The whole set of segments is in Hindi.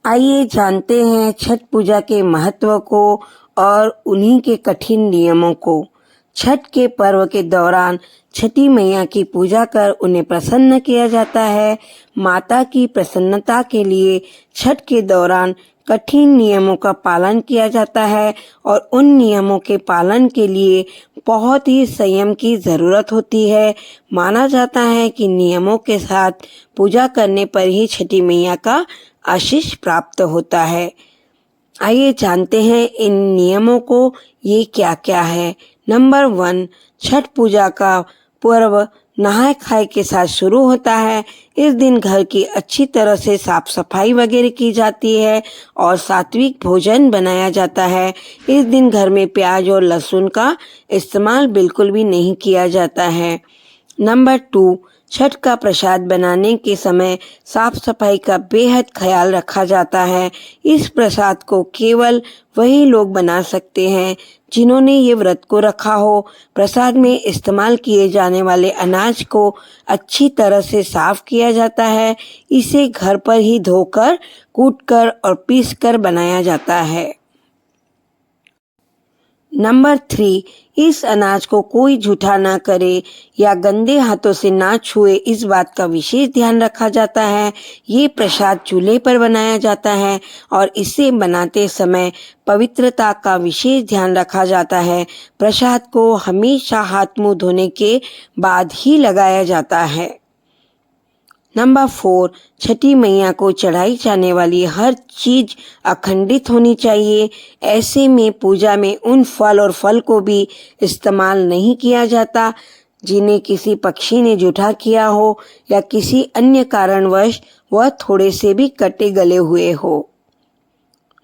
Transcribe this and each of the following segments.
आइए जानते हैं छठ पूजा के महत्व को और उन्हीं के कठिन नियमों को। छठ के पर्व के दौरान छठी मैया की पूजा कर उन्हें प्रसन्न किया जाता है। माता की प्रसन्नता के लिए छठ के दौरान कठिन नियमों का पालन किया जाता है और उन नियमों के पालन के लिए बहुत ही संयम की ज़रूरत होती है। माना जाता है कि नियमों के साथ पूजा करने पर ही छठी मैया का आशीष प्राप्त होता है। आइए जानते हैं इन नियमों को, ये क्या क्या है। नंबर 1, छठ पूजा का पर्व नहाय खाए के साथ शुरू होता है। इस दिन घर की अच्छी तरह से साफ सफाई वगैरह की जाती है और सात्विक भोजन बनाया जाता है। इस दिन घर में प्याज और लहसुन का इस्तेमाल बिल्कुल भी नहीं किया जाता है। नंबर 2, छठ का प्रसाद बनाने के समय साफ सफाई का बेहद ख्याल रखा जाता है। इस प्रसाद को केवल वही लोग बना सकते हैं जिन्होंने ये व्रत को रखा हो। प्रसाद में इस्तेमाल किए जाने वाले अनाज को अच्छी तरह से साफ किया जाता है। इसे घर पर ही धोकर, कूटकर और पीसकर बनाया जाता है। नंबर 3, इस अनाज को कोई जूठा ना करे या गंदे हाथों से ना छुए, इस बात का विशेष ध्यान रखा जाता है। ये प्रसाद चूल्हे पर बनाया जाता है और इसे बनाते समय पवित्रता का विशेष ध्यान रखा जाता है। प्रसाद को हमेशा हाथ मुंह धोने के बाद ही लगाया जाता है। नंबर 4, छठी मैया को चढ़ाई जाने वाली हर चीज अखंडित होनी चाहिए। ऐसे में पूजा में उन फल और फल को भी इस्तेमाल नहीं किया जाता जिन्हें किसी पक्षी ने जूठा किया हो या किसी अन्य कारणवश वह थोड़े से भी कटे गले हुए हो।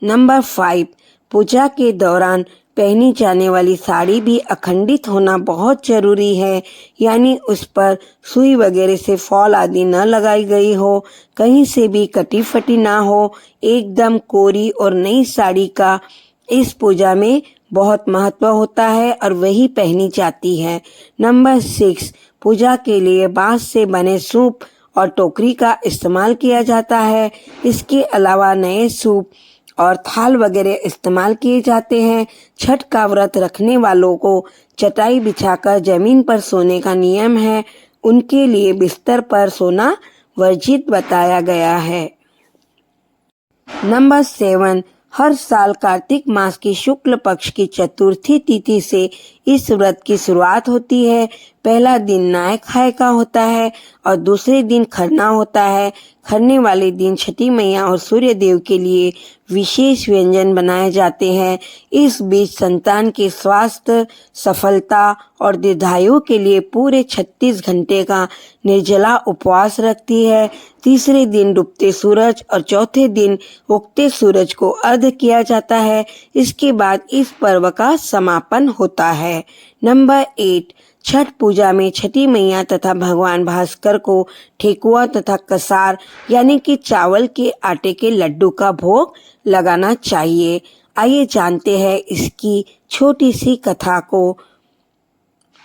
नंबर 5, पूजा के दौरान पहनी जाने वाली साड़ी भी अखंडित होना बहुत जरूरी है, यानी उस पर सुई वगैरह से फॉल आदि न लगाई गई हो, कहीं से भी कटी फटी ना हो। एकदम कोरी और नई साड़ी का इस पूजा में बहुत महत्व होता है और वही पहनी जाती है। नंबर 6, पूजा के लिए बांस से बने सूप और टोकरी का इस्तेमाल किया जाता है। इसके अलावा नए सूप और थाल वगैरह इस्तेमाल किए जाते हैं। छठ का व्रत रखने वालों को चटाई बिछाकर जमीन पर सोने का नियम है। उनके लिए बिस्तर पर सोना वर्जित बताया गया है। नंबर 7, हर साल कार्तिक मास की शुक्ल पक्ष की चतुर्थी तिथि से इस व्रत की शुरुआत होती है। पहला दिन नहाय खाए का होता है और दूसरे दिन खरना होता है। खरने वाले दिन छठी मैया और सूर्य देव के लिए विशेष व्यंजन बनाए जाते हैं। इस बीच संतान के स्वास्थ्य, सफलता और दीर्घायु के लिए पूरे 36 घंटे का निर्जला उपवास रखती है। तीसरे दिन डूबते सूरज और चौथे दिन उगते सूरज को अर्घ्य किया जाता है। इसके बाद इस पर्व का समापन होता है। नंबर 8, छठ पूजा में छठी मैया तथा भगवान भास्कर को ठेकुआ तथा कसार यानी कि चावल के आटे के लड्डू का भोग लगाना चाहिए। आइए जानते हैं इसकी छोटी सी कथा को।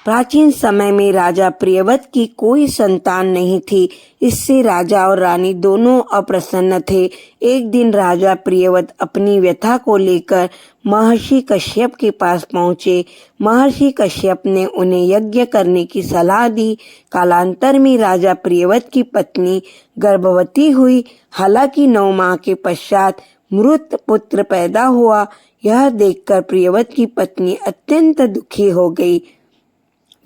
प्राचीन समय में राजा प्रियव्रत की कोई संतान नहीं थी। इससे राजा और रानी दोनों अप्रसन्न थे। एक दिन राजा प्रियव्रत अपनी व्यथा को लेकर महर्षि कश्यप के पास पहुंचे। महर्षि कश्यप ने उन्हें यज्ञ करने की सलाह दी। कालांतर में राजा प्रियव्रत की पत्नी गर्भवती हुई। हालांकि 9 माह के पश्चात मृत पुत्र पैदा हुआ। यह देखकर प्रियव्रत की पत्नी अत्यंत दुखी हो गई।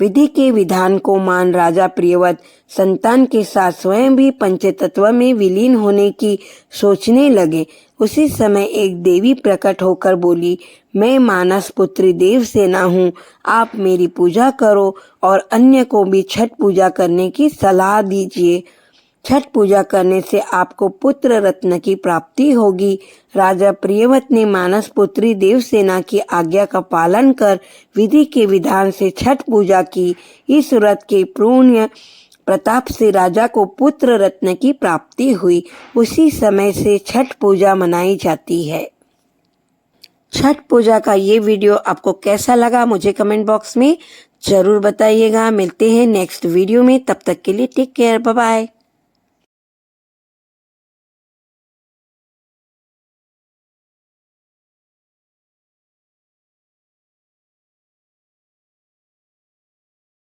विधि के विधान को मान राजा प्रियव्रत संतान के साथ स्वयं भी पंचतत्व में विलीन होने की सोचने लगे। उसी समय एक देवी प्रकट होकर बोली, मैं मानस पुत्री देवसेना हूँ, आप मेरी पूजा करो और अन्य को भी छठ पूजा करने की सलाह दीजिए। छठ पूजा करने से आपको पुत्र रत्न की प्राप्ति होगी। राजा प्रियव्रत ने मानस पुत्री देवसेना की आज्ञा का पालन कर विधि के विधान से छठ पूजा की। इस व्रत के पुण्य प्रताप से राजा को पुत्र रत्न की प्राप्ति हुई। उसी समय से छठ पूजा मनाई जाती है। छठ पूजा का ये वीडियो आपको कैसा लगा मुझे कमेंट बॉक्स में जरूर बताइएगा। मिलते हैं नेक्स्ट वीडियो में, तब तक के लिए टेक केयर, बाय बाय।